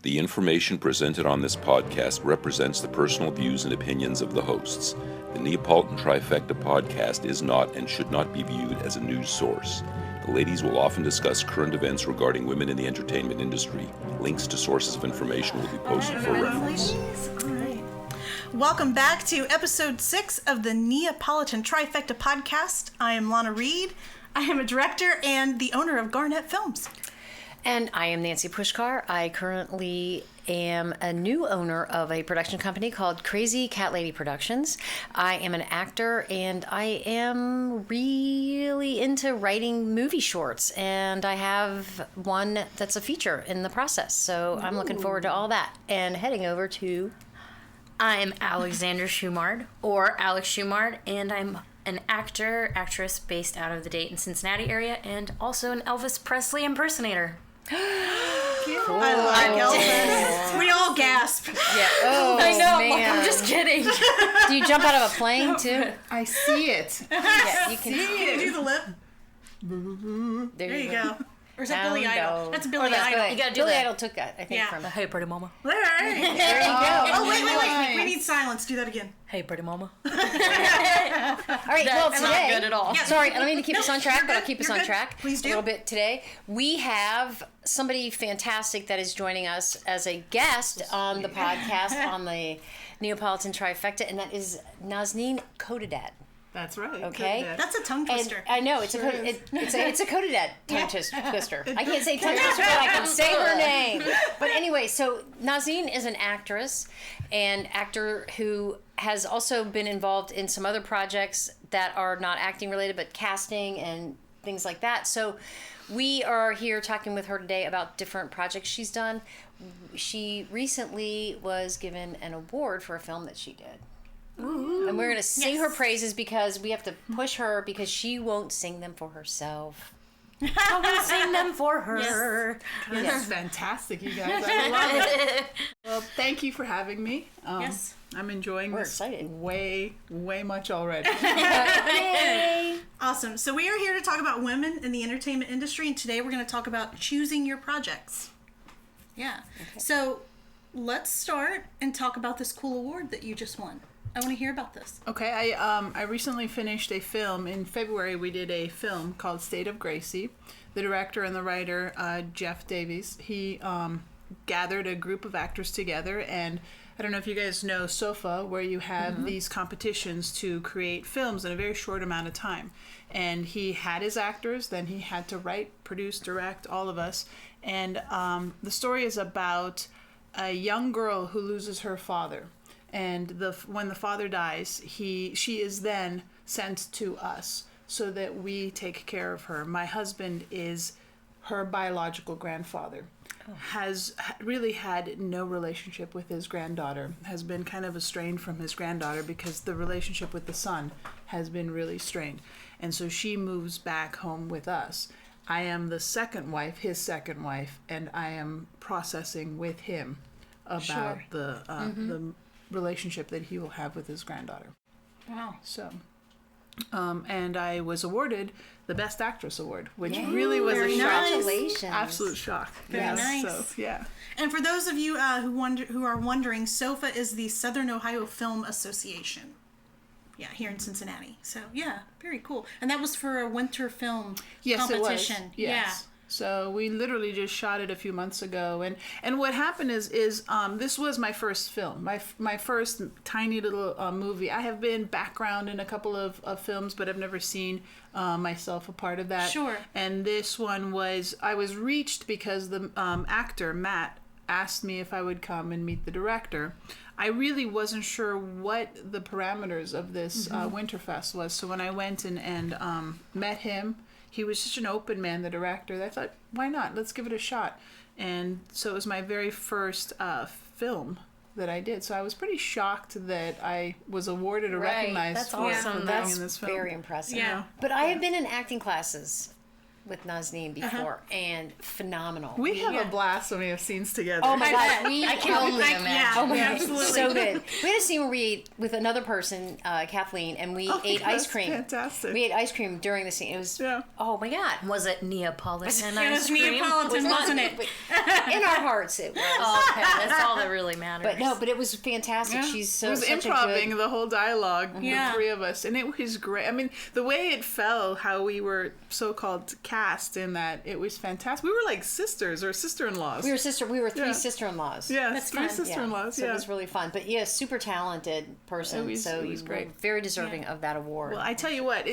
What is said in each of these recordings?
The information presented on this podcast represents the personal views and opinions of the hosts. The Neapolitan Trifecta podcast is not and should not be viewed as a news source. The ladies will often discuss current events regarding women in the entertainment industry. Links to sources of information will be posted for reference. Welcome back to episode 6 of the Neapolitan Trifecta podcast. I am Lana Reed. I am a director and the owner of Garnet Films. And I am Nancy Pushkar. I currently am a new owner of a production company called Crazy Cat Lady Productions. I am an actor and I am really into writing movie shorts, and I have one that's a feature in the process. So I'm looking forward to all that and heading over to... I'm Alexander Schumard, or Alex Schumard, and I'm an actress based out of the Dayton, Cincinnati area, and also an Elvis Presley impersonator. Cool. I like Elvis. We all gasp. Yeah. Oh, I know. Man. I'm just kidding. Do you jump out of a plane too? I see it. Yeah, you can Can you do the lip? There you go. Or is that Billy Idol? That's Billy That's Idol. Billy. You gotta do Billy that. Idol took that, I think, from... Hey, pretty mama. There you go. Oh, wait. We need silence. Do that again. Hey, pretty mama. All right, well, That's today... not good at all. Yeah, sorry, I don't mean to keep us on track, but I'll keep us You're on good. track Please do. a little bit today. We have somebody fantastic that is joining us as a guest on the podcast on the Neapolitan Trifecta, and that is Nazanin Khodadad. That's right. Okay. That's a tongue twister. And I know it's it's a Khodadad tongue twister. I can't say tongue twister, but I can say her name. But anyway, so Nazanin is an actress and actor who has also been involved in some other projects that are not acting related, but casting and things like that. So we are here talking with her today about different projects she's done. She recently was given an award for a film that she did. Ooh. And we're going to sing her praises because we have to push her because she won't sing them for herself. I will sing them for her. Yes. This is fantastic, you guys. I love it. Well, thank you for having me. Yes. I'm enjoying We're this excited. way much already. Yay! Awesome. So we are here to talk about women in the entertainment industry, and today we're going to talk about choosing your projects. Yeah. Okay. So let's start and talk about this cool award that you just won. I want to hear about this. Okay, I recently finished a film. In February, we did a film called State of Gracie. The director and the writer, Jeff Davies, he gathered a group of actors together, and I don't know if you guys know SOFA, where you have these competitions to create films in a very short amount of time. And he had his actors, then he had to write, produce, direct, all of us. And the story is about a young girl who loses her father. And when the father dies, she is then sent to us so that we take care of her. My husband is her biological grandfather. Has really had no relationship with his granddaughter, has been kind of estranged from his granddaughter because the relationship with the son has been really strained. And so she moves back home with us. I am the second wife, his second wife, and I am processing with him about the relationship that he will have with his granddaughter. Wow. So, and I was awarded the Best Actress Award, which really was a shock. Congratulations. Absolute shock. Very nice. So, yeah. And for those of you who are wondering, SOFA is the Southern Ohio Film Association. Yeah, here in Cincinnati. So, yeah, very cool. And that was for a winter film competition. It was. Yes. So we literally just shot it a few months ago, and what happened is this was my first film, my first tiny little movie. I have been background in a couple of films, but I've never seen myself a part of that. Sure. And this one I was reached because the actor Matt asked me if I would come and meet the director. I really wasn't sure what the parameters of this Winterfest was, so when I went and met him. He was such an open man, the director. I thought, why not? Let's give it a shot. And so it was my very first film that I did. So I was pretty shocked that I was awarded or recognized That's for awesome. being That's in this film. very impressive. Yeah. But I have been in acting classes with Nazanin before, and phenomenal. We have a blast when we have scenes together. Oh my gosh, I can only imagine. Yeah, oh my God, absolutely. so good. We had a scene where we ate with another person, Kathleen, and we ate ice cream. Fantastic. We ate ice cream during the scene. It was, oh my God. Was it Neapolitan It was ice cream? Neapolitan, wasn't it? In our hearts, it was. Oh, okay. That's all that really matters. But no, but it was fantastic. Yeah. She's so it was such improvising a good... the whole dialogue, Yeah. the three of us, and it was great. I mean, the way it fell, how we were so-called cast in that, it was fantastic. We were like sisters or sister-in-laws. We were three Yeah. sister-in-laws. Yeah, That's three fun. sister-in-laws. So it was really fun. But yeah, super talented person. It was so you were great. very deserving of that award. Well, I tell you what,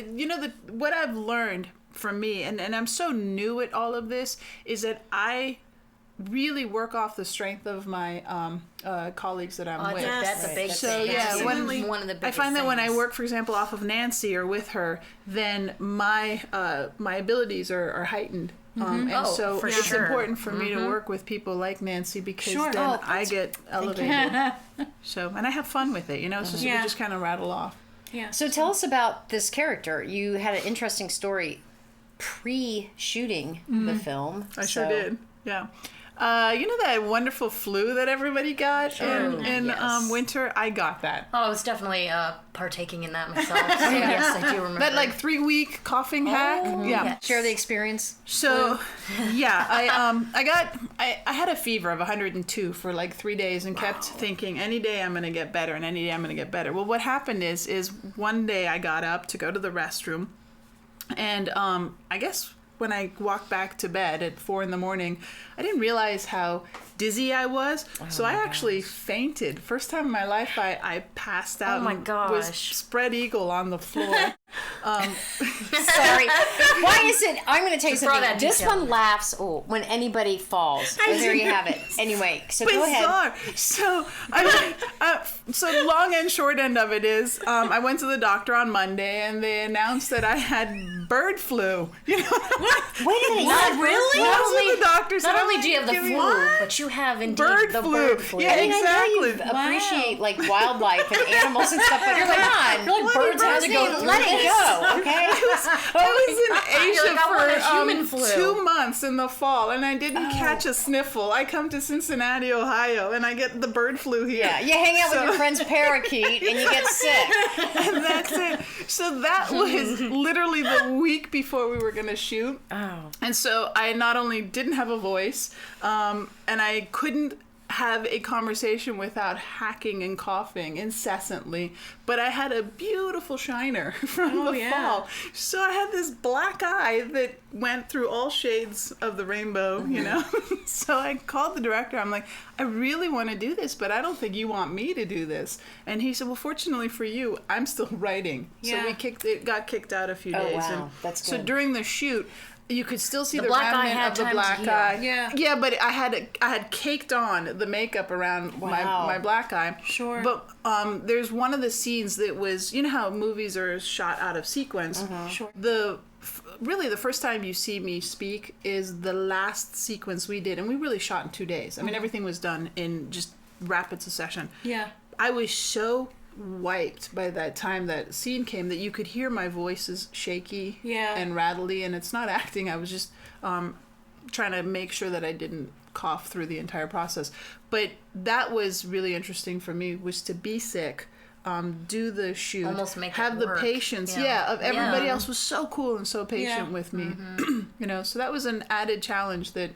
what I've learned from me, and I'm so new at all of this, is that I really work off the strength of my colleagues that I'm with. That's a big So thing. yeah, That's when one of the I biggest find that when I things. work, for example, off of Nancy or with her, then my abilities are heightened. And Oh, so for it's sure. important for me to work with people like Nancy because Sure. then Oh, I get elevated. So, and I have fun with it, so we Yeah. just kind of rattle off. Yeah. So tell us about this character. You had an interesting story pre-shooting the film. I sure did. Yeah. You know that wonderful flu that everybody got in Yes. winter? I got that. Oh, I was definitely partaking in that myself. So yes, I do remember. That like 3-week coughing hack. Yeah. Share the experience. So, yeah, I had a fever of 102 for like 3 days and kept thinking any day I'm going to get better and any day I'm going to get better. Well, what happened is one day I got up to go to the restroom and I guess when I walked back to bed at 4 a.m, I didn't realize how dizzy I was. So I actually fainted. First time in my life I passed out my and was gosh. spread eagle on the floor. Sorry. Why is it? I'm going to tell you Throw something. that This detail one in. laughs when anybody falls. So there you have it. Anyway, so go ahead. Bizarre. So, so long and short end of it is, I went to the doctor on Monday and they announced that I had bird flu. Wait a minute. Not really? That's what the doctor said. Not I'm only like, do you have the "Give me flu, but you have indeed bird the flu." bird flu. Yeah, I mean, I know you exactly. appreciate like wildlife and animals and stuff, but you're like, come on, like birds have to go through let it go, okay? I was in Asia You're like, I want a for human flu. 2 months in the fall, and I didn't catch a sniffle. I come to Cincinnati, Ohio, and I get the bird flu here. Yeah, you hang out with your friend's parakeet and you get sick. And that's it. So that was literally the week before we were going to shoot. Oh. And so I not only didn't have a voice, and I couldn't have a conversation without hacking and coughing incessantly, but I had a beautiful shiner from the fall. So I had this black eye that went through all shades of the rainbow, So I called the director. I'm like, I really want to do this, but I don't think you want me to do this. And he said, well, fortunately for you, I'm still writing. Yeah. So it got kicked out a few days. wow. And That's so good. during the shoot, you could still see the black eye remnant had of the time to black heal. eye. Yeah. Yeah, but I had caked on the makeup around Wow. my black eye. Sure. But there's one of the scenes that was, you know how movies are shot out of sequence. Sure. Really the first time you see me speak is the last sequence we did, and we really shot in 2 days. I mean, everything was done in just rapid succession. Yeah. I was so wiped by that time that scene came that you could hear my voice is shaky and rattly, and it's not acting. I was just trying to make sure that I didn't cough through the entire process. But that was really interesting for me, was to be sick, do the shoot, Almost make it have the work. patience. Yeah. Of everybody Yeah. else was so cool and so patient with me. So that was an added challenge that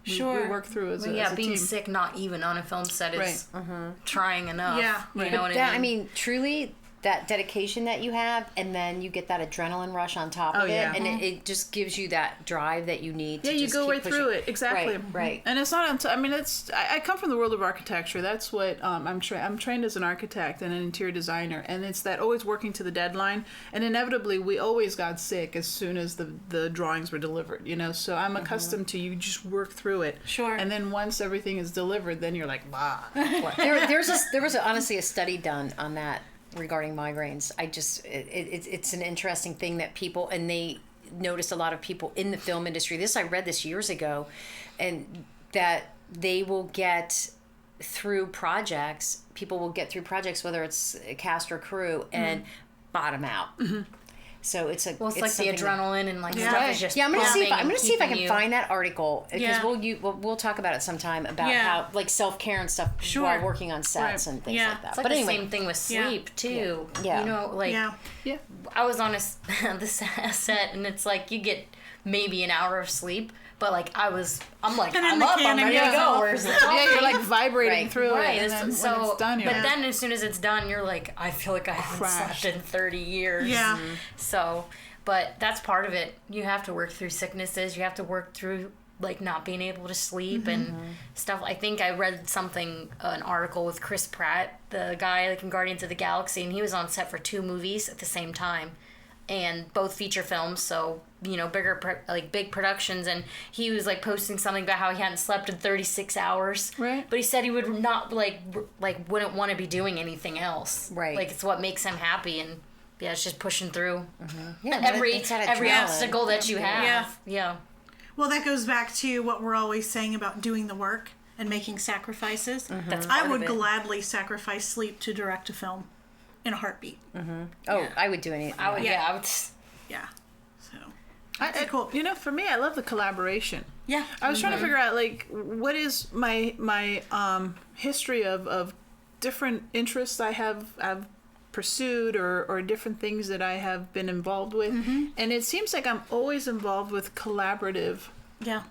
we worked through as a being team. sick, not even on a film set, is trying enough. Yeah. You know what That, I mean? truly, that dedication that you have, and then you get that adrenaline rush on top of it, yeah. and it just gives you that drive that you need to Yeah, you just go keep right pushing. through it. Exactly. Right. And it's not until, I come from the world of architecture. That's what I'm trained as an architect and an interior designer, and it's that always working to the deadline. And inevitably, we always got sick as soon as the drawings were delivered. So I'm accustomed to, you just work through it. Sure. And then once everything is delivered, then you're like, bah. What? There was honestly a study done on that regarding migraines. It's an interesting thing that people, and they noticed a lot of people in the film industry. I read this years ago, and that they will get through projects. People will get through projects, whether it's a cast or crew, and bottom out. So it's a Well, it's like the something that- adrenaline and like stuff is just Yeah, I'm gonna see if pumping I and can keeping find that article because Yeah. we'll talk about it sometime about Yeah. how like self-care and stuff Sure. while working on sets Right. and things Yeah. like that. It's like But the anyway, same thing with Yeah. sleep too. Yeah. You know, like Yeah. Yeah. I was on the set and it's like you get maybe an hour of sleep, but like I'm like And then I'm the up, I'm cannon ready to goes go. off. Where's the Yeah, you're like vibrating Right. through Right, it, and then when so it's done, you're but then as soon as it's done, you're like, I feel like I haven't Crashed. slept in 30 years. Yeah. So, but that's part of it. You have to work through sicknesses. You have to work through like not being able to sleep and stuff. I think I read an article with Chris Pratt, the guy like in Guardians of the Galaxy, and he was on set for 2 movies at the same time, and both feature films. So big productions, and he was like posting something about how he hadn't slept in 36 hours. Right. But he said he would not wouldn't want to be doing anything else. Right. Like it's what makes him happy, and yeah, it's just pushing through yeah, every it's that every adrenaline. obstacle that you have. Yeah. Well, that goes back to what we're always saying about doing the work and making sacrifices. That's I part would of it. gladly sacrifice sleep to direct a film in a heartbeat. Oh, I would do anything. I would. Yeah. Yeah. I would. Yeah. So, cool. You know, for me, I love the collaboration. yeah. I was trying to figure out like what is my history of different interests I've pursued or different things that I have been involved with, and it seems like I'm always involved with collaborative Yeah.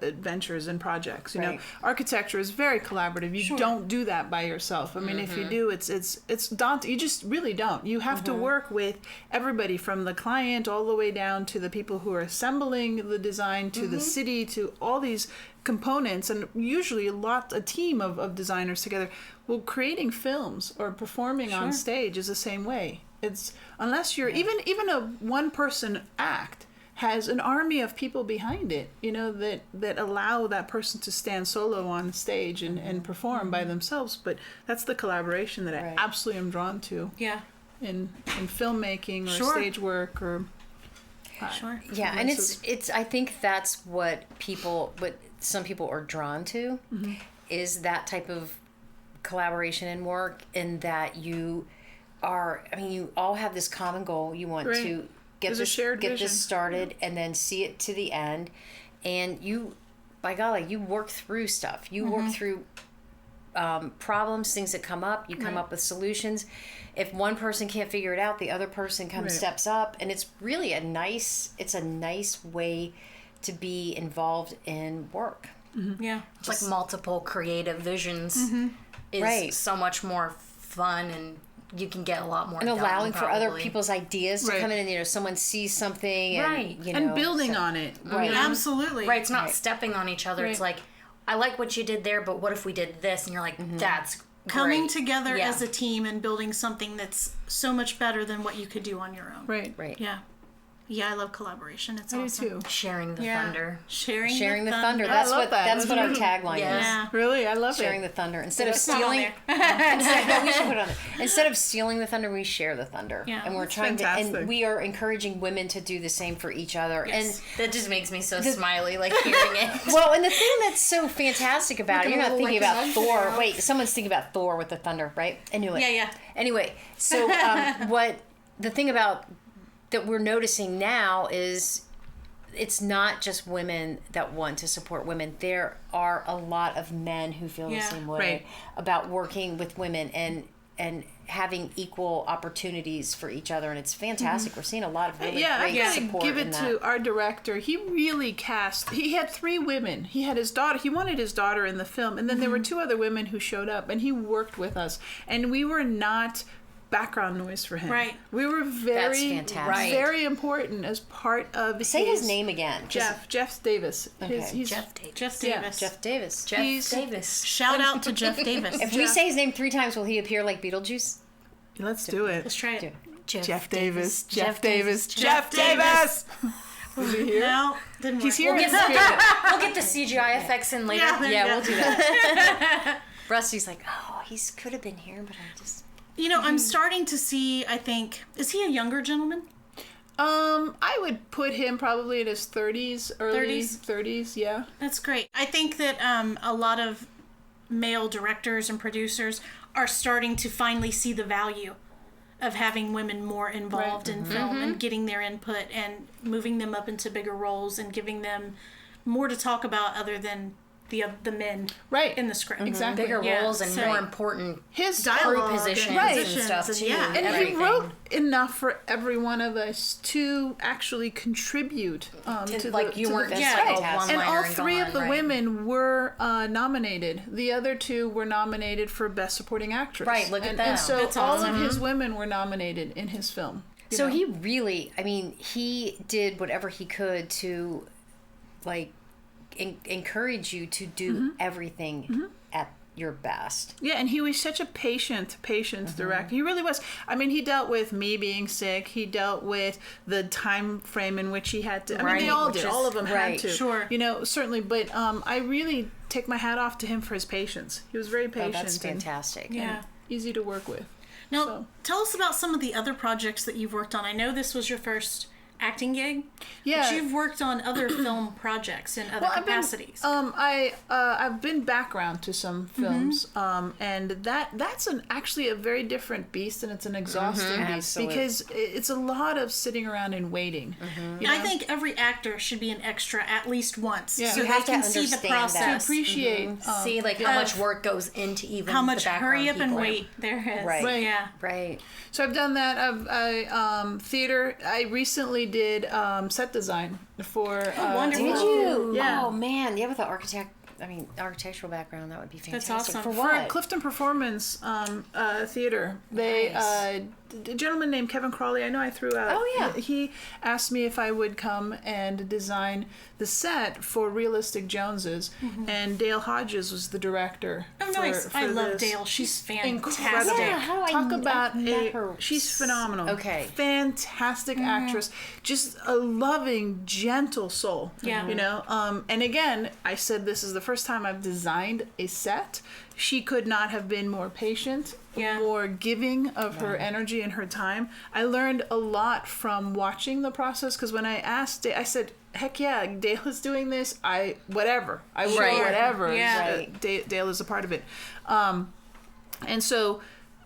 adventures and projects. You know, Right. architecture is very collaborative. You don't do that by yourself. I mean, if you do, it's daunting. You just really don't. You have to work with everybody from the client all the way down to the people who are assembling the design to the city to all these components, and usually a team of designers together. Well, creating films or performing on stage is the same way. It's unless you're even a one person act has an army of people behind it, you know, that allow that person to stand solo on stage and perform by themselves. But that's the collaboration that I absolutely am drawn to Yeah. in filmmaking or Sure. stage work or Sure. Yeah, and it's I think that's what some people are drawn to is that type of collaboration and work, in that you all have this common goal. You want Right. to get There's a shared vision. this started and then see it to the end, and you, by golly, you work through stuff. You work through problems, things that come up. You come up with solutions. If one person can't figure it out, the other person steps up, and it's really a nice way to be involved in work. Yeah. It's like multiple creative visions is Right. so much more fun, and you can get a lot more And done, allowing for other probably. people's ideas to Right. come in, and someone sees something, and Right. and building on it. Right. Absolutely. Right, it's not stepping on each other. It's Right. like, I like what you did there, but what if we did this? And you're like, that's Coming great. together Yeah. as a team and building something that's so much better than what you could do on your own. Right. Right. Yeah. Yeah, I love collaboration. It's I do awesome. too. Sharing the Yeah. thunder. Sharing the thunder. I That's love what that. that's what our tagline Yeah. is. Yeah. Really, I love Sharing it. the thunder. Instead of It's not on stealing, no, we should put it on there. Instead of stealing the thunder, we share the thunder. Yeah, and we're that's trying to, fantastic. and we are encouraging women to do the same for each other. Yes. That just makes me so smiley, like hearing it. And well, and the thing that's so fantastic about it, Like a you're not little, thinking like, about an Thor. underdog. Wait, someone's thinking about Thor with the thunder, right? I knew it. Yeah, yeah. Anyway, so what the thing about that we're noticing now is it's not just women that want to support women. There are a lot of men who feel the Yeah. same way Right. about working with women and having equal opportunities for each other, and it's fantastic. We're seeing a lot of really Yeah, I great gotta support give in it that. to our director. He really cast. He had 3 women. He had his daughter. He wanted his daughter in the film, and then there were 2 other women who showed up, and he worked with us, and we were not background noise for him. Right. We were very, fantastic. very important as part of. Say his name again. Jeff Davis. Okay. He's Jeff Davis. Jeff Yeah. Davis. Jeff Davis. Jeff He's- Davis. Shout out to Jeff Davis. If we say his name 3 times, will he appear like Beetlejuice? Let's do it. Let's try it. Do Jeff Davis. Jeff Davis. Jeff Davis. Is he here? No, didn't He's work. here. in spirit. We'll get the CGI effects in later. Yeah, there you Yeah, go. we'll do that. Rusty's like, oh, he's could have been here, but I just. You know, I'm starting to see, I think, is he a younger gentleman? I would put him probably in his 30s, early 30s, yeah. That's great. I think that a lot of male directors and producers are starting to finally see the value of having women more involved in film and getting their input and moving them up into bigger roles and giving them more to talk about other than the men in the script. Exactly. Bigger roles and So more important His dialogue positions and and stuff too. yeah. And everything. he wrote enough for every one of us to actually contribute to like the, you to weren't the, just Right. like a one and liner all three of the right. women were nominated. The other two were nominated for Best Supporting Actress. Right, look at and, that. And so That's all awesome. of his women were nominated in his film. you So know? he really, I mean, he did whatever he could to, like, encourage you to do everything at your best. Yeah, and he was such a patient director. He really was. I mean, he dealt with me being sick. He dealt with the time frame in which he had to. I mean, they Right, all which did. is- All of them right, had to. sure. You know, certainly. But I really take my hat off to him for his patience. He was very Oh, patient. that's and fantastic. Yeah. easy to work with. Now, So. tell us about some of the other projects that you've worked on. I know this was your first acting gig, Yeah. but you've worked on other film projects in other capacities. I've been background to some films, and that's actually a very different beast, and it's an exhausting beast Absolutely. because it's a lot of sitting around and waiting. You know? I think every actor should be an extra at least once, Yeah. so You they have to can see the understand process, that. appreciate See like how much work goes into even how the much background hurry up and people. wait there is. Right. Right. Yeah. Right. So I've done that. Theater. I recently did set design for. wonderful. Did you? Yeah. Oh, man. Yeah, with the architectural background, that would be fantastic. awesome. For For what? Clifton Performance Theater, they Nice. a gentleman named Kevin Crawley. I know I threw out. Oh, yeah. He asked me if I would come and design the set for Realistic Joneses, and Dale Hodges was the director. Oh, nice. I love this. Dale. She's Incredible. fantastic. Yeah, how do I- Talk about I've met her. she's phenomenal. Okay. Fantastic actress. Just a loving, gentle soul. Yeah. You know, and again, I said this is the first time I've designed a set. She could not have been more patient, Yeah. more giving of her energy and her time. I learned a lot from watching the process because when I asked, I said, "Heck yeah, Dale is doing this. I will do Right. whatever. Yeah. Right. Dale is a part of it." And so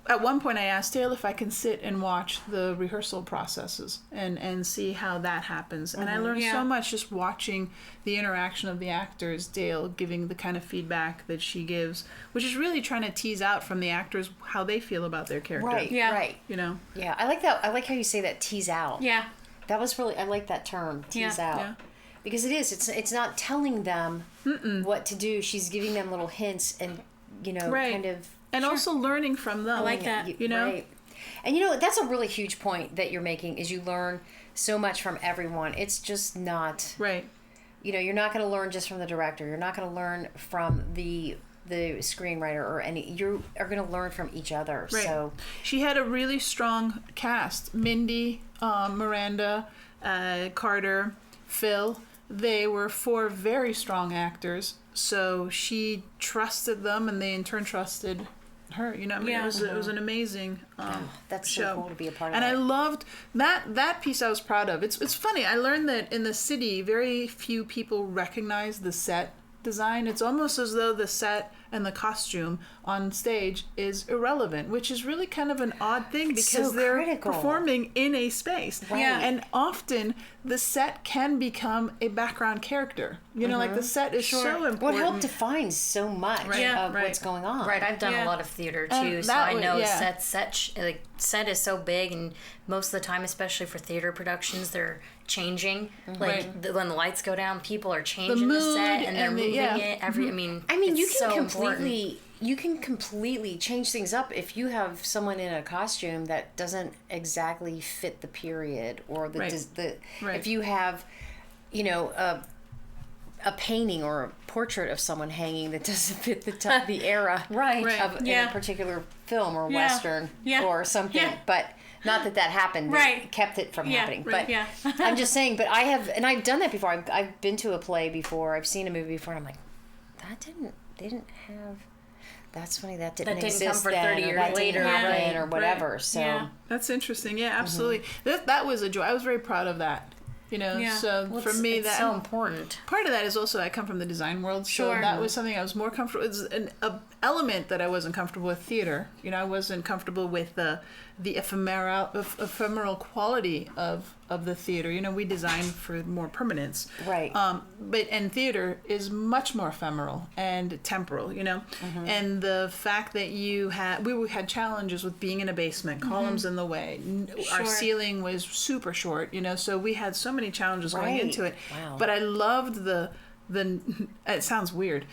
at one point I asked Dale if I can sit and watch the rehearsal processes and see how that happens. And I learned Yeah. so much just watching the interaction of the actors, Dale giving the kind of feedback that she gives, which is really trying to tease out from the actors how they feel about their character. Right. Yeah. Right. You know? Yeah. I like that. I like how you say that, tease out. Yeah. That was really, I like that term, tease Yeah. out. Yeah. Because it is. It's not telling them what to do. She's giving them little hints and, Right. kind of. And also learning from them. I like that. You know? Right. And that's a really huge point that you're making is you learn so much from everyone. It's just not, Right. you're not going to learn just from the director. You're not going to learn from the screenwriter or you are going to learn from each other. Right. So She had a really strong cast. Mindy, Miranda, Carter, Phil. They were 4 very strong actors. So she trusted them, and they in turn trusted her. You know, I mean, Yeah. it was an amazing that's show. so cool to be a part of. And I that. loved that piece. I was proud of. It's funny. I learned that in the city, very few people recognize the set design. It's almost as though the set and the costume on stage is irrelevant, which is really kind of an odd thing because so they're critical. performing in a space. Right. Yeah. And often the set can become a background character. You know, like the set is so Well, important. it helped define so much Yeah. of Right. what's going on. Right, I've done Yeah. a lot of theater too, And so that I way- know yeah. set is so big, and most of the time, especially for theater productions, they're changing. Like Right. when the lights go down, people are changing the, mood set and they're and the- moving yeah. it. I mean, I mean, you it's can so completely change things up if you have someone in a costume that doesn't exactly fit the period or the Right. Right. if you have a painting or a portrait of someone hanging that doesn't fit the era Right. of in Yeah. a particular film or Yeah. western Yeah. or something. Yeah. But not that happened. They Right. kept it from Yeah. happening. Right. But Yeah. I'm just saying. But I've done that before. I've been to a play before. I've seen a movie before. And I'm like, they didn't have. That's funny. That didn't come exist for then, 30 or years that didn't later, happen, right, or whatever. right. So Yeah. That's interesting. Yeah, absolutely. That was a joy. I was very proud of that. You know, Yeah. so Well, for me, it's that so important. part of that is also I come from the design world, so Sure. that was something I was more comfortable. It's an element that I wasn't comfortable with theater. You know, I wasn't comfortable with the ephemeral quality of the theater. You know, we design for more permanence, Right. and theater is much more ephemeral and temporal. You know, and the fact that we had challenges with being in a basement, columns in the way, our Sure. ceiling was super short. You know, so we had so many challenges going Right. into it. Wow. But I loved the it sounds weird,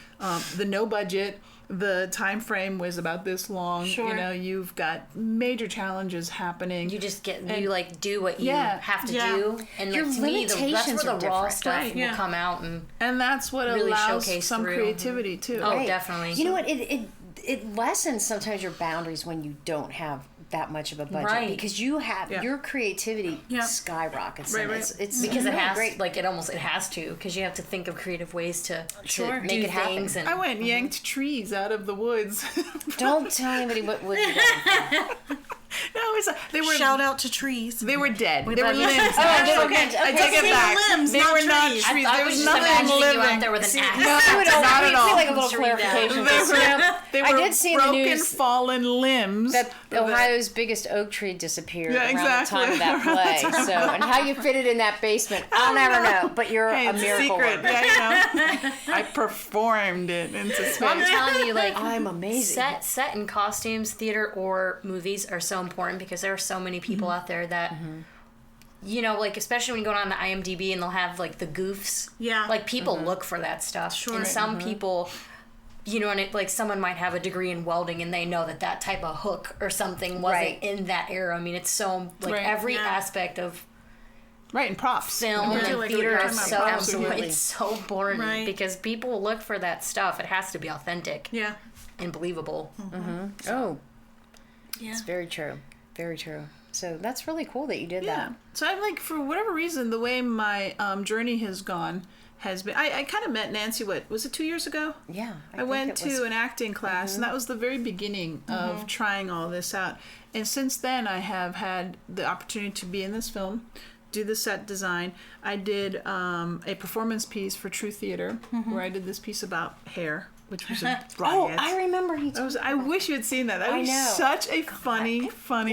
the no budget. The time frame was about this long. Sure. You know, you've got major challenges happening. You just get And- you like do what you Yeah. have to Yeah. do, and Your like, to me, that's limitations where are the raw different. stuff Right. will Yeah. come out and And that's what really allows showcase some through. creativity too. Oh, definitely. You know what? It lessens sometimes your boundaries when you don't have that much of a budget, Right. because you have Yeah. your creativity Yeah. skyrockets. Right, and right. It's because it really has great. like it has to because you have to think of creative ways to Sure. Make do it happen. things and I went and yanked trees out of the woods. Don't tell anybody what you got. No, they were Shout out to trees. They were dead. They were love you. limbs. Oh, they were okay, limbs. I Okay. take it They were back. limbs, they not were not trees. trees. I There was was just nothing imagining living. you out there with an axe. No, we would Not at all. like a little Tree down. clarification. They were, they I were did see in the broken, news fallen limbs. that Ohio's biggest oak tree disappeared Yeah, around exactly. the time of that play. So, and how you fit it in that basement, I'll never know. But you're Hey, a it's miracle secret. worker. Yeah, you know. I performed it into space. I'm telling you, like I'm amazing. set and costumes, theater or movies are so important because there are so many people out there that you know, like especially when you go on the IMDb and they'll have like the goofs. Yeah. Like people look for that stuff. Sure. And some people, you know, and it like someone might have a degree in welding and they know that type of hook or something wasn't Right. in that era. I mean, it's so like Right. every Yeah. aspect of Right, and props. film Yeah, and like theater we're is talking so about props. Absolutely. it's so important Right. because people look for that stuff. It has to be authentic Yeah. and believable. Oh, Yeah. it's very true. Very true. So that's really cool that you did Yeah. that. So I'm like, for whatever reason, the way my journey has gone has been. I kind of met Nancy. What was it? 2 years ago. Yeah. I went to an acting class, and that was the very beginning of trying all this out. And since then, I have had the opportunity to be in this film, do the set design. I did a performance piece for True Theater, where I did this piece about hair, which was a Oh, riot. I remember he I wish you had seen that. That I was know. such a funny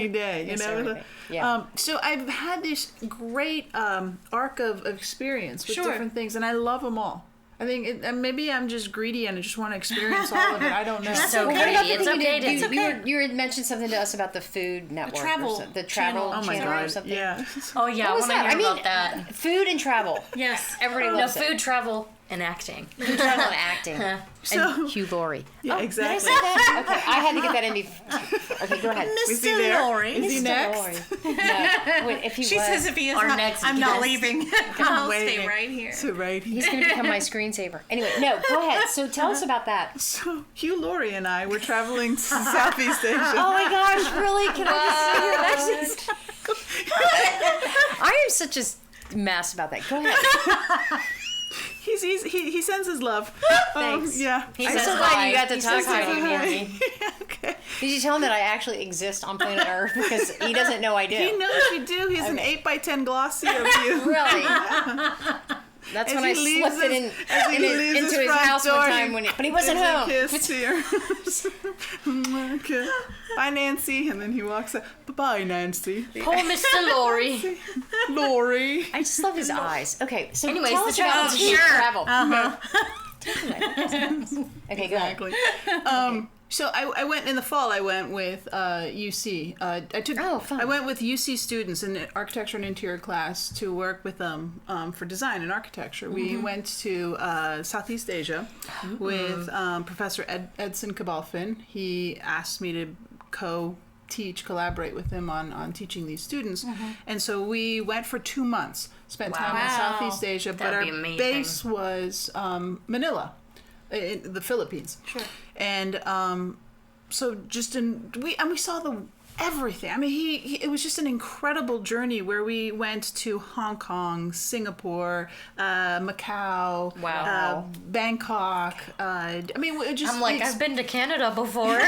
day. You Miss know. everything. Yeah. So I've had this great arc of experience with Sure. different things, and I love them all. I think and maybe I'm just greedy and I just want to experience all of it. I don't know. So Well, what greedy. about the It's thing you okay did? to You, okay. you had mentioned something to us about the Food Network. travel or the travel channel. Oh my channel or god! something. Yeah. Oh yeah, What I was want to that? hear I mean, about that. food and travel. Yes. Everybody No, loves it. food, travel, and acting. Food, travel, and acting. So Hugh Laurie. yeah, Did I exactly. say that? Okay, I had to get that in before. Okay, go ahead. Is he Mr. there? Laurie. Is he Mr. next? Laurie. No, wait, if he She was, says if he is Our not, next I'm not guest. leaving. I'll stay waiting. right here. So right here. he's going to become my screensaver. Anyway, no, go ahead. So tell us about that. So Hugh Laurie and I were traveling to Southeast Asia. Oh my gosh, really? Can I just see that? I am such a mess about that. Go ahead. He sends his love. Thanks. Yeah. He I'm says so glad you got to He talk says to hi. me. Okay. Did you tell him that I actually exist on planet Earth? Because he doesn't know I do. He knows you do. He's an 8x10 glossy of you. Really? That's As when he I leaves slipped it his- as he leaves into his front house door, one time but he wasn't gives a home. kiss to your- Okay. Bye, Nancy. And then he walks out. Bye, Nancy. Poor Mr. Laurie. Laurie. I just love his eyes. Okay, so Anyways, tell the us about travel. the Sure. travel. Uh-huh. Okay, go ahead. Exactly. So I went in the fall. I went with UC. Oh, fun. I went with UC students in the architecture and interior class to work with them for design and architecture. We went to Southeast Asia with Professor Edson Cabalfin. He asked me to collaborate with him on teaching these students, and so we went for 2 months. Spent time in Wow. Southeast Asia, but That'd our be amazing. base was Manila, in the Philippines. Sure. And so we saw everything. I mean, it was just an incredible journey where we went to Hong Kong, Singapore, Macau, Wow. Bangkok. I mean, it just I'm like, I've been to Canada before.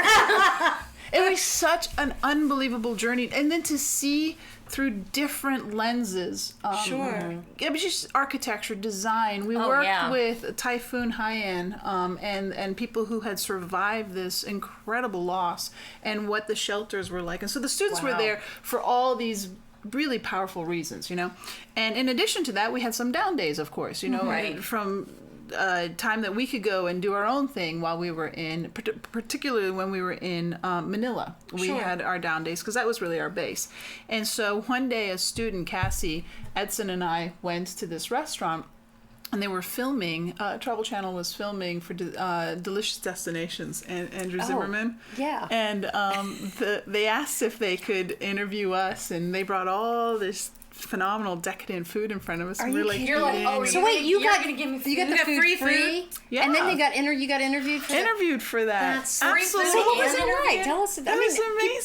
It was such an unbelievable journey. And then to see through different lenses. Sure. It was just architecture, design. We worked with Typhoon Haiyan and people who had survived this incredible loss and what the shelters were like. And so the students were there for all these really powerful reasons, you know. And in addition to that, we had some down days, of course, you know, from time that we could go and do our own thing while we were in, particularly when we were in Manila. We had our down days because that was really our base. And so one day, a student, Cassie, Edson, and I went to this restaurant. And they were filming, Travel Channel was filming for Delicious Destinations and Andrew Zimmerman. Yeah. And they asked if they could interview us, and they brought all this phenomenal decadent food in front of us. Are you kidding? You're like, oh, So wait, you got gonna give me food? you got the food free? Yeah. And then you got interviewed for that? Interviewed for that. That's Absolutely. So what was it Interviewed? like? Tell us. That was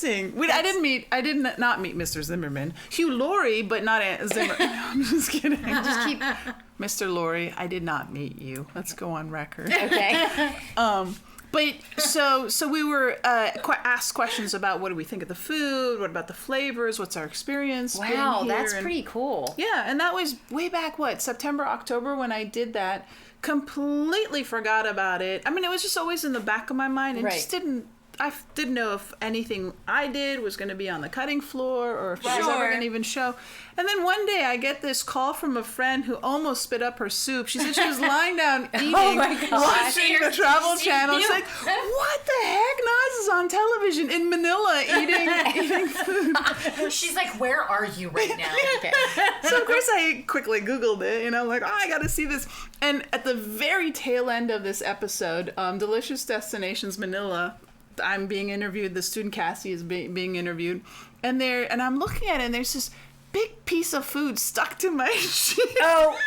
amazing. I did not meet Mr. Zimmerman. Hugh Laurie, but not Aunt Zimmerman. I'm just kidding. Just keep. Mr. Laurie, I did not meet you. Let's go on record. Okay. But so we were asked questions about what do we think of the food, what about the flavors, what's our experience. Wow, being here, that's and- pretty cool. Yeah, and that was way back, September, October when I did that. Completely forgot about it. I mean, it was just always in the back of my mind and just I didn't know if anything I did was going to be on the cutting floor or if it was ever going to even show. And then one day I get this call from a friend who almost spit up her soup. She said she was lying down eating, watching the Travel Channel. She's like, what the heck? Nas is on television in Manila eating food. She's like, where are you right now? Okay. So of course I quickly Googled it, and I'm like, I gotta see this. And at the very tail end of this episode, Delicious Destinations Manila, I'm being interviewed. The student Cassie is being interviewed, and I'm looking at it, and there's this big piece of food stuck to my cheek. Oh,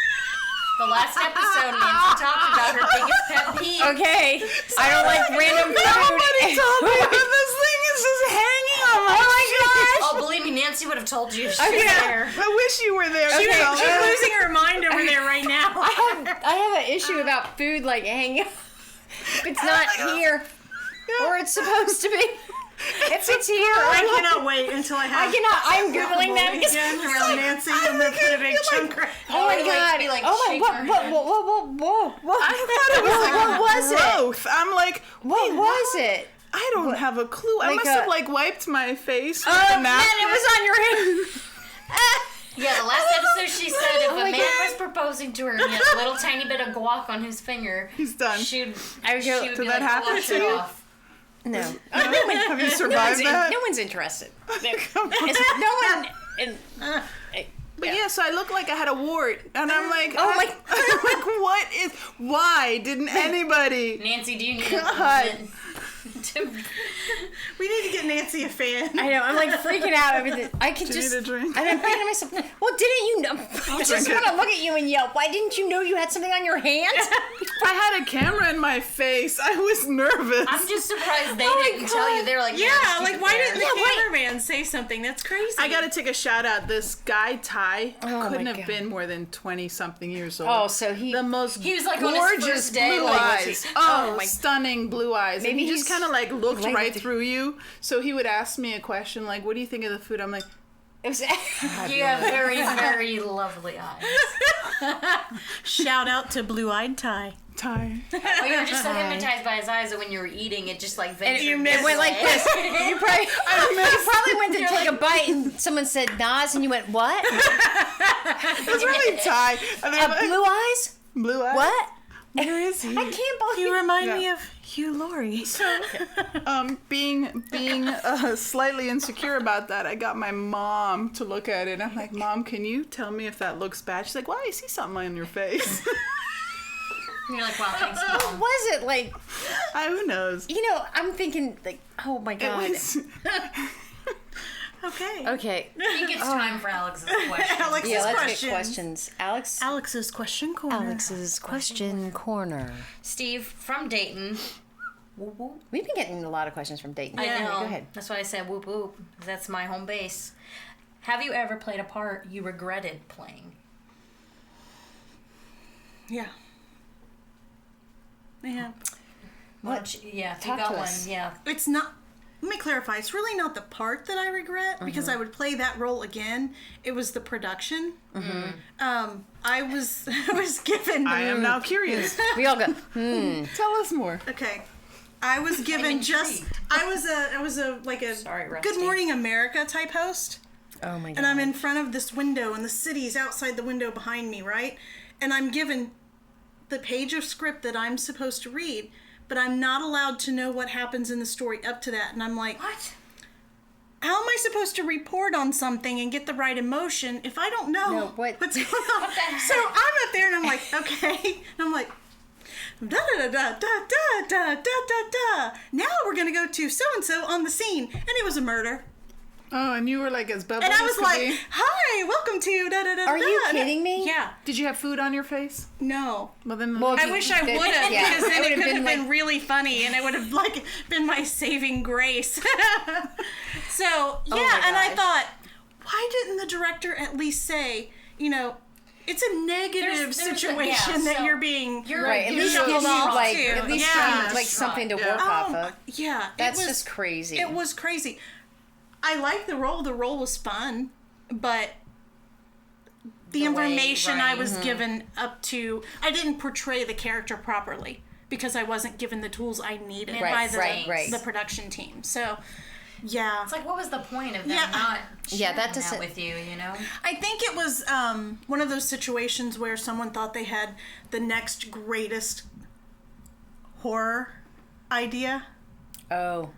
The last episode, Nancy talked about her biggest pet peeve. okay. I don't like random food. Nobody told me that this thing is just hanging on my cheek. Oh, believe me, Nancy would have told you if she was Okay. there. I wish you were there. She's Okay. losing her mind over there right now. I have an issue about food like hanging. If it's not here, or it's supposed to be. If it's here, I cannot wait until I'm Googling that because. around Nancy and then put a big chunk right. Oh my god! Be like, Oh my! shake What? her What? head. What? I thought it was like What was it? growth. I'm like, What was it? I don't have a clue. I Like must a- have wiped my face with Oh a man, napkin. it was on your hand. Yeah, the last episode she said if Oh a my man God. was proposing to her and he had a little tiny bit of guac on his finger, He's done. she would Did be that like, happen wash to it you? off. No. Have you survived that? No one's interested. No one. But yeah, so I look like I had a wart, and I'm like, Oh my- I'm like, why didn't anybody? Nancy, do you need God. a moment to... We need to get Nancy a fan. I know. I'm like freaking out. Everything. I can Do you just. need a drink? And I'm thinking to myself, well, didn't you know? I just drink it. want to look at you and yell. Why didn't you know you had something on your hand? I had a camera in my face. I was nervous. I'm just surprised they Oh my didn't tell you. They were like, Yeah, just keep like it why there. didn't the Yeah, why- cameraman say something? That's crazy. I gotta take a shout out. This guy Ty Oh couldn't my have God. been more than 20-something years old. Oh, so he. the most He was, like, on his gorgeous first day, blue like, eyes. Oh, Oh, my- stunning blue eyes. Maybe and he just he's kind of like looked related right to- through you. So he would ask me a question like, "What do you think of the food?" I'm like, It was. You have very, very lovely eyes. Shout out to Blue Eyed Ty. Ty. Well, you were just so hypnotized by his eyes that when you were eating, it just like ventured. you this It went like way. this. You probably went to take a bite and someone said Nas and you went what? It's really Ty. And they're like, Blue eyes? blue eyes. What? Where is he? I can't believe. You remind Yeah. me of Hugh Laurie. Being slightly insecure about that, I got my mom to look at it. I'm like, Mom, can you tell me if that looks bad? She's like, Well, I see something on your face. And you're like, wow, thanks, What Mom. was it like? Who knows? You know, I'm thinking like, oh my It god. was. Okay. Okay. I think it's time for Alex's question. Alex's Yeah, let's questions. get questions. Alex's question corner. Alex's question corner. Steve from Dayton. Whoop, whoop. We've been getting a lot of questions from Dayton. I know. Go ahead. That's why I said whoop whoop. 'Cause that's my home base. Have you ever played a part you regretted playing? Yeah. Yeah. Which, yeah, if you Talk got to one, us. yeah. It's not. let me clarify. It's really not the part that I regret because I would play that role again. It was the production. I was given. I am now curious. We all go, Tell us more. Okay. I was given I was a like a Sorry, Rusty. Good Morning America type host. oh my God. And I'm in front of this window and the city's outside the window behind me, right? And I'm given the page of script that I'm supposed to read, but I'm not allowed to know what happens in the story up to that. And I'm like, What? how am I supposed to report on something and get the right emotion if I don't know No, what? what's going on? So I'm up there and I'm like, okay. And I'm like, da da da da da da da da da da. Now we're gonna go to so and so on the scene, and it was a murder. Oh, and you were like as bubbly And I as was could like, be. hi, welcome to da da da. Are you kidding me? Yeah. Did you have food on your face? No. Well, then. Well, I wish I would have, Yeah, because then it it would've could have been been really funny, and it would have like been my saving grace. So yeah, my and I gosh. thought, why didn't the director at least say, it's a negative situation that you're being Right, at you're least shuffled give you off like to. at least Yeah. give you, like something to work off of. Yeah, That's it was, just crazy. It was crazy. I liked the role. The role was fun, but the information I was given up to, I didn't portray the character properly because I wasn't given the tools I needed by the production team. So, yeah. It's like, what was the point of them Yeah. not sharing that doesn't- with you, you know? I think it was one of those situations where someone thought they had the next greatest horror idea Oh.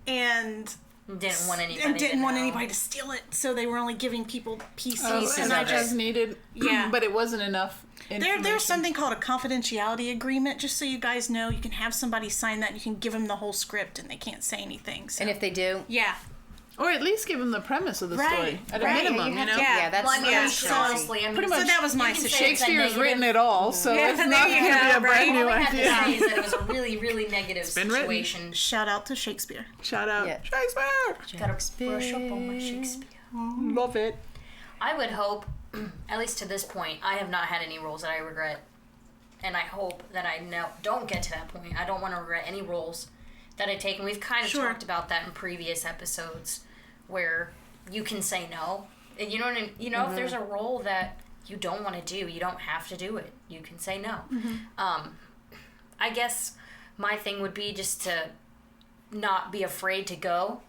and Didn't want anybody to steal it, so they were only giving people pieces. Pieces and of I it. just as needed. Yeah. But it wasn't enough. there's something called a confidentiality agreement. Just so you guys know, you can have somebody sign that. You can give them the whole script, and they can't say anything. So. And if they do, yeah. Or at least give them the premise of the story. At a Right, minimum, you you have know? to- yeah, that's Well, I mean, Yeah, honestly, so- I mean, Pretty So much that was my you can say situation. it's a Shakespeare's written negative- it all, so Yeah, it's there not you going to be go, a brand right? new All I had to idea. say is that it was a really, really negative been written. situation. Shout out to Shakespeare. Shout out. Yeah. Shakespeare! Gotta brush up on my Shakespeare. Love it. I would hope, at least to this point, I have not had any roles that I regret. And I hope that I don't get to that point. I don't want to regret any roles that I take. And we've kind of Sure. talked about that in previous episodes where you can say no. And you know what I mean? You know, if there's a role that you don't want to do, you don't have to do it. You can say no. I guess my thing would be just to not be afraid to go.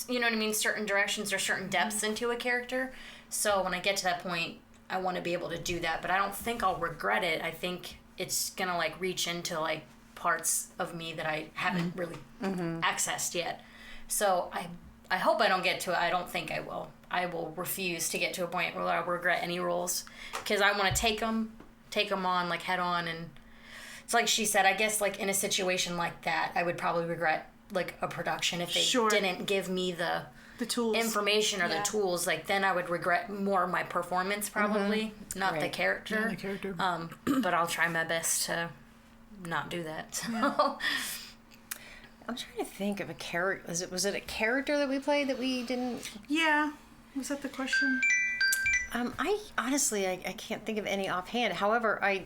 You know what I mean? Certain directions or certain depths into a character. So when I get to that point, I want to be able to do that. But I don't think I'll regret it. I think it's going to like reach into like parts of me that I haven't really accessed yet. So I hope I don't get to it. I don't think I will. I will refuse to get to a point where I regret any roles because I want to take them on like head on. And it's like she said, I guess like in a situation like that, I would probably regret like a production if they didn't give me the tools. information or the tools. Like then I would regret more my performance probably, not the character. Not the character. But I'll try my best to not do that. So. I'm trying to think of a character. Was it a character that we played that we didn't? Yeah. Was that the question? I honestly, I can't think of any offhand. However, I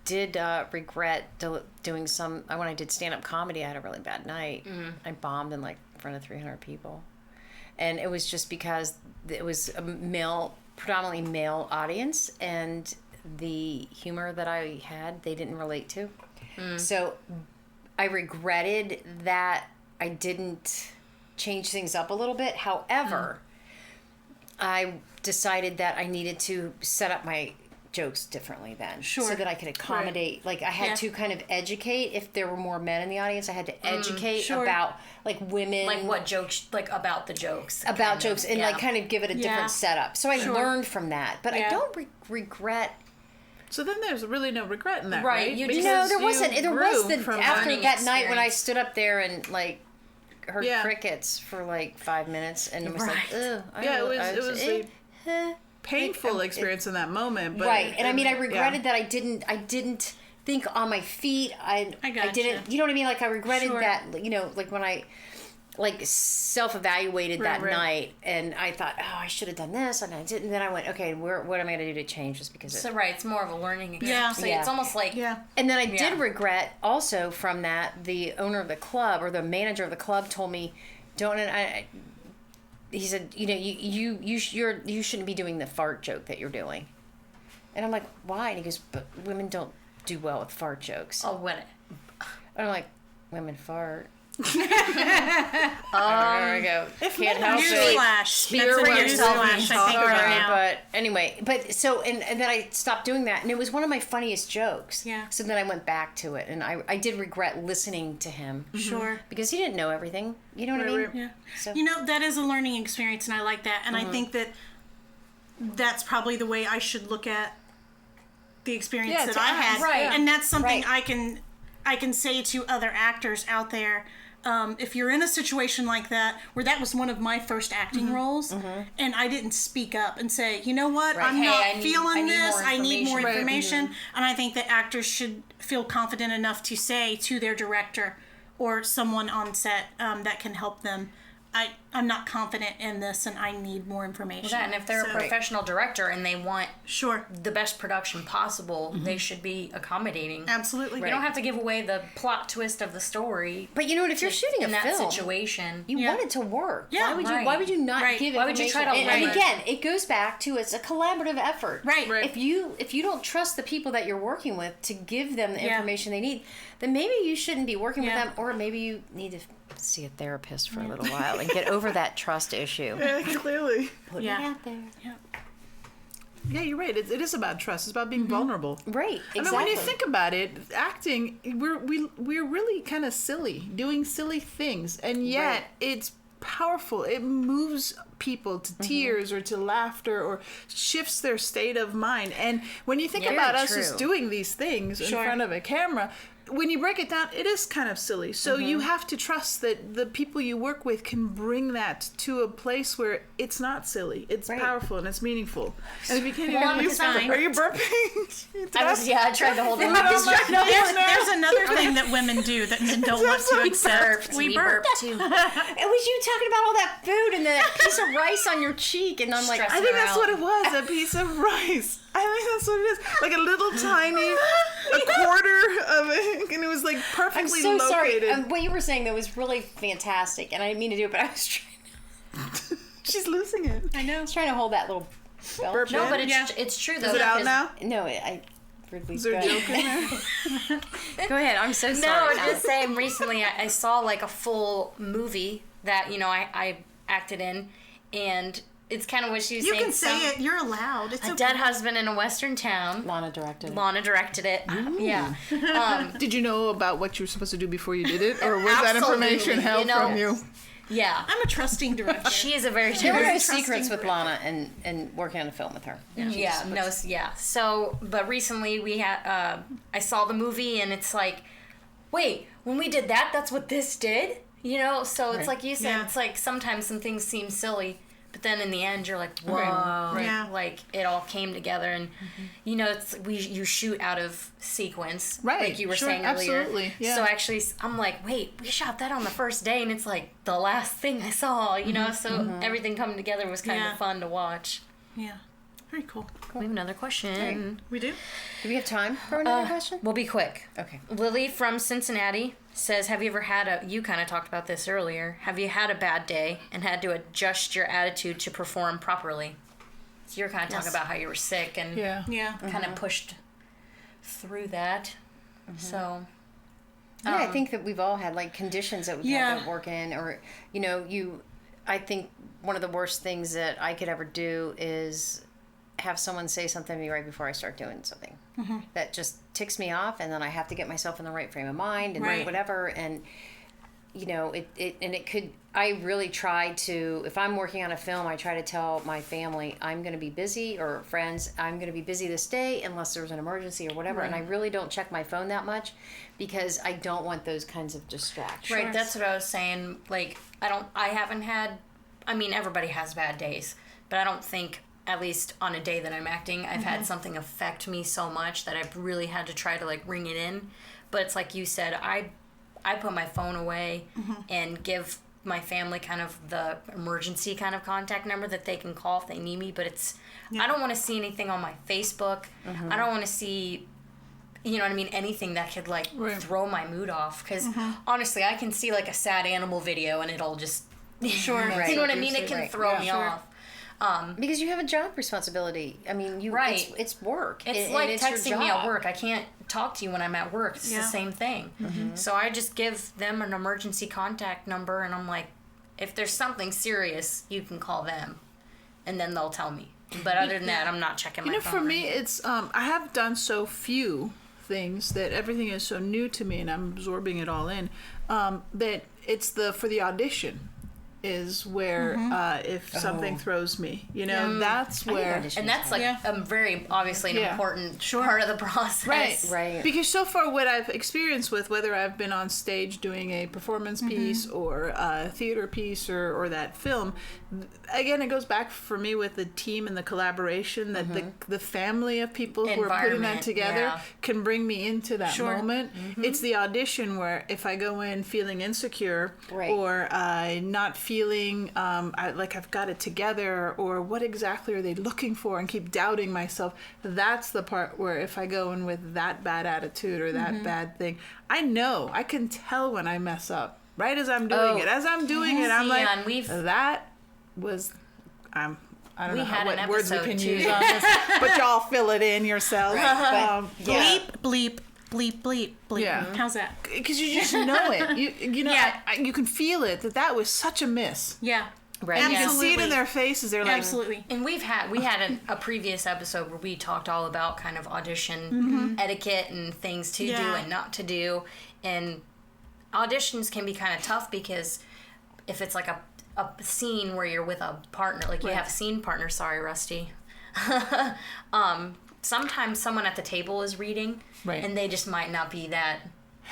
did regret doing some. When I did stand-up comedy, I had a really bad night. I bombed in like in front of 300 people, and it was just because it was a predominantly male audience, and the humor that I had, they didn't relate to. So I regretted that I didn't change things up a little bit. However, I decided that I needed to set up my jokes differently then. So that I could accommodate, like I had to kind of educate if there were more men in the audience. I had to educate about like women. Like what jokes, like about the jokes. About jokes and like kind of give it a different setup. So I learned from that. But I don't regret. So then there's really no regret in that, Right, right? you Because No, there you wasn't. There grew was from after learning that night when I experience. stood up there and like heard Yeah. crickets for like 5 minutes and it was like, ugh. Yeah, it was a painful Like, experience in that moment. But right. And I mean, I regretted that I didn't think on my feet. I gotcha. didn't, you know what I mean? Like I regretted that, you know, like when I like self-evaluated that right. night, and I thought, oh, I should have done this, and I didn't. And then I went, okay, what am I going to do to change this? Because So it's more of a learning experience. Yeah. So Yeah. it's almost like And then I did regret also from that, the owner of the club or the manager of the club told me, don't. And he said, you know, you shouldn't be doing the fart joke that you're doing. And I'm like, why? And he goes, but women don't do well with fart jokes. oh, what? And I'm like, women fart. I go, can't help it. Newsflash. Spear That's a yourself newsflash, I think, right now. But anyway, and then I stopped doing that, and it was one of my funniest jokes. Yeah. So then I went back to it, and I did regret listening to him. Sure. Because he didn't know everything. You know what I mean? Right. Yeah. So- You know, that is a learning experience, and I like that. And I think that that's probably the way I should look at the experience Yeah, that to I us, had. right. And that's something Right. I can say to other actors out there. If you're in a situation like that, where that was one of my first acting roles, and I didn't speak up and say, you know what, I'm Hey, not I need feeling this, more I need more information." information. And I think that actors should feel confident enough to say to their director or someone on set that can help them, I'm not confident in this and I need more information. That, and if they're So- a professional director and they want Sure. the best production possible, they should be accommodating. Absolutely. You don't have to give away the plot twist of the story. But you know what? If you're shooting in a that film, situation, you Yeah. want it to work. Yeah, Why would you not Right. give Why would you information? try to and limit- again, it goes back to it's a collaborative effort. Right. Right. If you don't trust the people that you're working with to give them the Yeah. information they need, then maybe you shouldn't be working Yeah. with them, or maybe you need to see a therapist for a little while and get over that trust issue. Yeah, clearly. Put Yeah. it out there. Yeah, you're right. It is about trust. It's about being vulnerable. Right. Exactly. I mean, when you think about it, acting, we're really kind of silly, doing silly things, and yet Right. it's powerful. It moves people to tears or to laughter or shifts their state of mind. And when you think Yeah, about very us just true. doing these things in Sure. front of a camera, when you break it down, it is kind of silly. So you have to trust that the people you work with can bring that to a place where it's not silly. It's Right. powerful and it's meaningful. And if you can't Well, even use fine. are you burping? I tried to hold it. There's another thing that women do that men don't want to accept. We burped too. It was you talking about all that food and that piece of rice on your cheek, and I'm like, Stress I think her that's out. what it was, a piece of rice. I think that's what it is. Like a little tiny, a quarter of it, and it was like I'm perfectly so sorry. located. What you were saying though was really fantastic, and I didn't mean to do it, but I was trying. She's losing it. I know. I was trying to hold that little belt. Burp No, in. but Yeah. it's true though. Is it out because- now? No, I really Is there a good. joke in there? Go ahead. I'm so No, sorry. I'm just saying. Recently, I saw like a full movie that I acted in, and it's kind of what she was You saying. can say it. You're allowed. It's A okay. dead husband in a western town. Lana directed. Lana directed it. Yeah. Did you know about what you were supposed to do before you did it, or was that Absolutely, information held you know. from you? Yeah. I'm a trusting director. She is a very There were no Very trusting secrets with director. Lana and working on a film with her. Yeah, no, yeah. So, but recently we had, I saw the movie and it's like, wait, when we did that, that's what this did? You know, so it's like you said, Yeah. it's like sometimes some things seem silly, but then in the end you're like, whoa, Right. Yeah. like it all came together and, you know, you shoot out of sequence, Right, like you were sure, saying earlier. absolutely, yeah. So actually, I'm like, wait, we shot that on the first day and it's like the last thing I saw, you know, so everything coming together was kind Yeah. of fun to watch. Yeah. Very cool. We have another question. We do? Do we have time for another question? We'll be quick. Okay. Lily from Cincinnati says, have you ever had you kind of talked about this earlier, have you had a bad day and had to adjust your attitude to perform properly? So you're kind of talking about how you were sick and Yeah. Yeah. kind of pushed through that. So, Yeah, I think that we've all had like conditions that we've had Yeah. to work in, or you know, I think one of the worst things that I could ever do is have someone say something to me right before I start doing something. That just ticks me off, and then I have to get myself in the right frame of mind and Right. whatever. And you know, it could. I really try to, if I'm working on a film, I try to tell my family I'm going to be busy, or friends, I'm going to be busy this day unless there's an emergency or whatever. And I really don't check my phone that much because I don't want those kinds of distractions. right, that's what I was saying. Like, I haven't had, I mean, everybody has bad days, but I don't think, at least on a day that I'm acting, I've had something affect me so much that I've really had to try to like ring it in. But it's like you said, I put my phone away and give my family kind of the emergency kind of contact number that they can call if they need me, but I don't want to see anything on my Facebook. I don't want to see, you know what I mean, anything that could like throw my mood off, because honestly I can see like a sad animal video and it'll just you know what I mean, it can throw me off. Because you have a job responsibility. I mean, it's work. It's like texting me at work. I can't talk to you when I'm at work. It's the same thing. So I just give them an emergency contact number, and I'm like, if there's something serious, you can call them, and then they'll tell me. But other than that, I'm not checking my phone. For me, it's I have done so few things that everything is so new to me, and I'm absorbing it all in. That it's for the audition is where if something throws me, you know, that's where, and that's like a very obviously an important part of the process, right? Because so far, what I've experienced with whether I've been on stage doing a performance piece or a theater piece or that film, again, it goes back for me with the team and the collaboration that the family of people who are putting that together can bring me into that moment. It's the audition where if I go in feeling insecure or not feeling like I've got it together, or what exactly are they looking for, and keep doubting myself, that's the part where if I go in with that bad attitude or that bad thing, I can tell when I mess up right as I'm doing it. As I'm doing it, I'm like, that was I don't know what words we can use on this, but y'all fill it in yourself. Bleep, bleep, bleep, bleep, bleep. Yeah. How's that? Because you just know it. You know, you can feel it that was such a miss. Yeah. Right. And you can see it in their faces. They're like, absolutely. And we had a previous episode where we talked all about kind of audition etiquette and things to do and not to do. And auditions can be kind of tough because if it's like a scene where you're with a partner, like you have a scene partner, sorry, Rusty. Sometimes someone at the table is reading, and they just might not be that.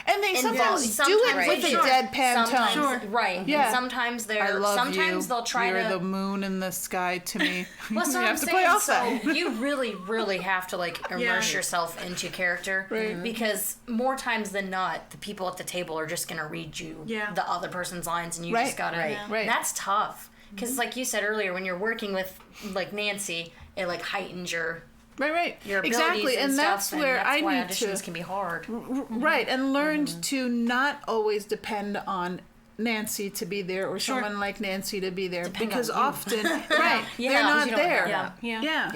And they sometimes do it with a deadpan tone. Right. Yeah. And sometimes they'll try You're to. the moon in the sky to me. Well, that's you what have I'm to play saying. off that. So you really, really have to like immerse yourself into character, because more times than not, the people at the table are just gonna read you the other person's lines, and you just gotta. Right. That's tough, because like you said earlier, when you're working with like Nancy, it like heightens your. Right. Your abilities exactly, and that's stuff, where and that's I why need auditions to can be hard. Right, and learned to not always depend on Nancy to be there or someone like Nancy to be there, because often they're not there. Yeah.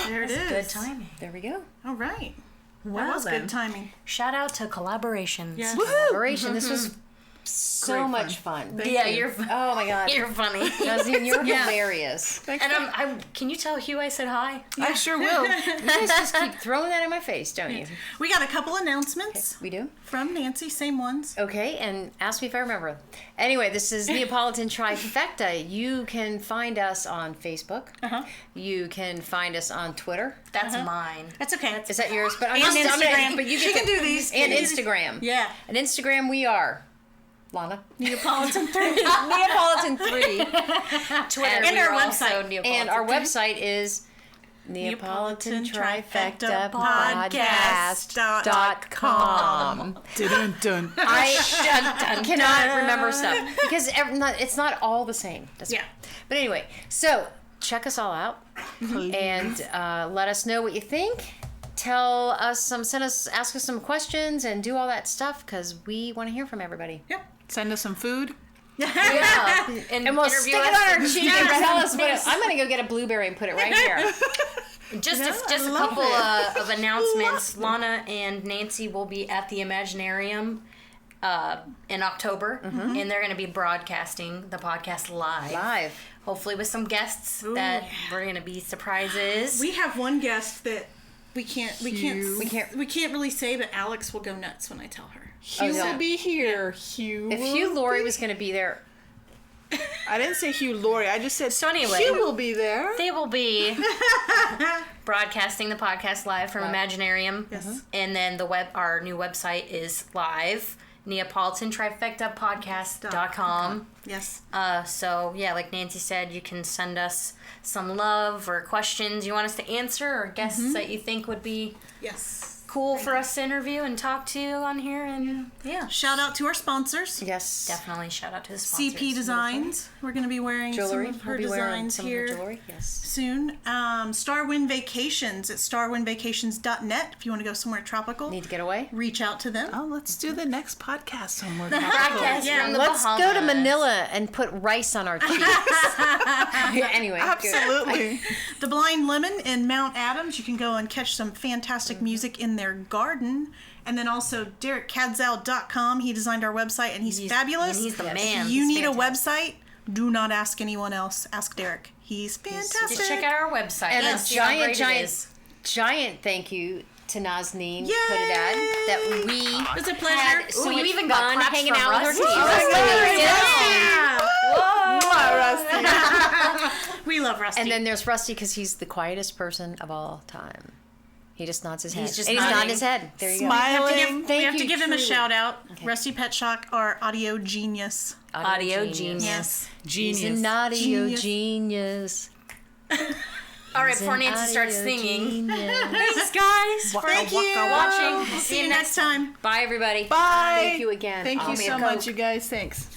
There it is. Good timing. There we go. All right. Well, that was good timing. Shout out to collaborations. Yeah. Collaboration. This was so much fun. You're. Oh my God. You're funny. Nazine, you're hilarious. And I'm. Can you tell Hugh I said hi? I sure will. You guys just keep throwing that in my face, don't you? We got a couple announcements We do? from Nancy, same ones. Okay, and ask me if I remember. Anyway, this is Neapolitan Trifecta. You can find us on Facebook. You can find us on Twitter. That's mine. That's okay. Is that yours? But And Instagram. But you She get can do these. And Instagram. Yeah. And Instagram we are. Lana? Neapolitan 3. Neapolitan 3. Twitter. And our also website. Neapolitan. And our website is Neapolitan Trifecta Podcast.com. Dun, dun. I cannot remember stuff because it's not all the same. Yeah. But anyway, so check us all out and let us know what you think. Ask us some questions and do all that stuff because we want to hear from everybody. Yep. Send us some food. Yeah. And we'll stick it on our cheek and tell us what I'm going to go get a blueberry and put it right here. Just a couple of announcements. Lana and Nancy will be at the Imaginarium in October, and they're going to be broadcasting the podcast live. Hopefully with some guests that we're going to be surprises. We have one guest that we can't really say, but Alex will go nuts when I tell her. Hugh will be here. Hugh. If Hugh Laurie was going to be there. I didn't say Hugh Laurie. I just said anyway, Hugh will be there. They will be broadcasting the podcast live from Imaginarium. Yes. And then our new website is live. Neapolitan Trifecta Podcast.com. Yes. So yeah, like Nancy said, you can send us some love or questions you want us to answer or guests that you think would be cool for us to interview and talk to on here. And yeah. Shout out to our sponsors. Yes. Definitely shout out to the sponsors. CP Designs. We're going to be wearing Jewelry. some of her We'll be wearing designs some of her here jewelry. Yes. soon. Starwind Vacations at starwindvacations.net if you want to go somewhere tropical. Need to get away? Reach out to them. Oh, let's do the next podcast homework. Podcast Yeah, from the Let's go to Bahamas. Manila and put rice on our cheeks. Anyway. Good. Absolutely. The Blind Lemon in Mount Adams. You can go and catch some fantastic music in their garden. And then also DerekKadzal.com. He designed our website and he's fabulous. and he's the If man. you He's need a fantastic. website, do not ask anyone else. Ask Derek. He's fantastic. Just check out our website. And and a see how great it is. giant thank you to Nazanin Yay! Khodadad that we It's a pleasure. had so Ooh, much you even got fun claps hanging from out with her Rusty. team. We love Rusty. And then there's Rusty because he's the quietest person of all time. He just nods his head. He's just and he's nodding. nodding his head. There you go. we have to Smiling. give, Thank we have to you, give him a truly. shout out. Rusty Pet Shock, our audio genius. Audio genius. He's Genius. an audio Genius. genius. All right, before He's an Nancy starts audio singing. genius. Thanks, guys, for Thank you. watching. See you next time. Bye, everybody. Bye. Thank you again. Thank Oh, you me so a much, Coke. you guys. Thanks.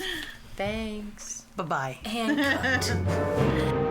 Thanks. Bye-bye. And cut.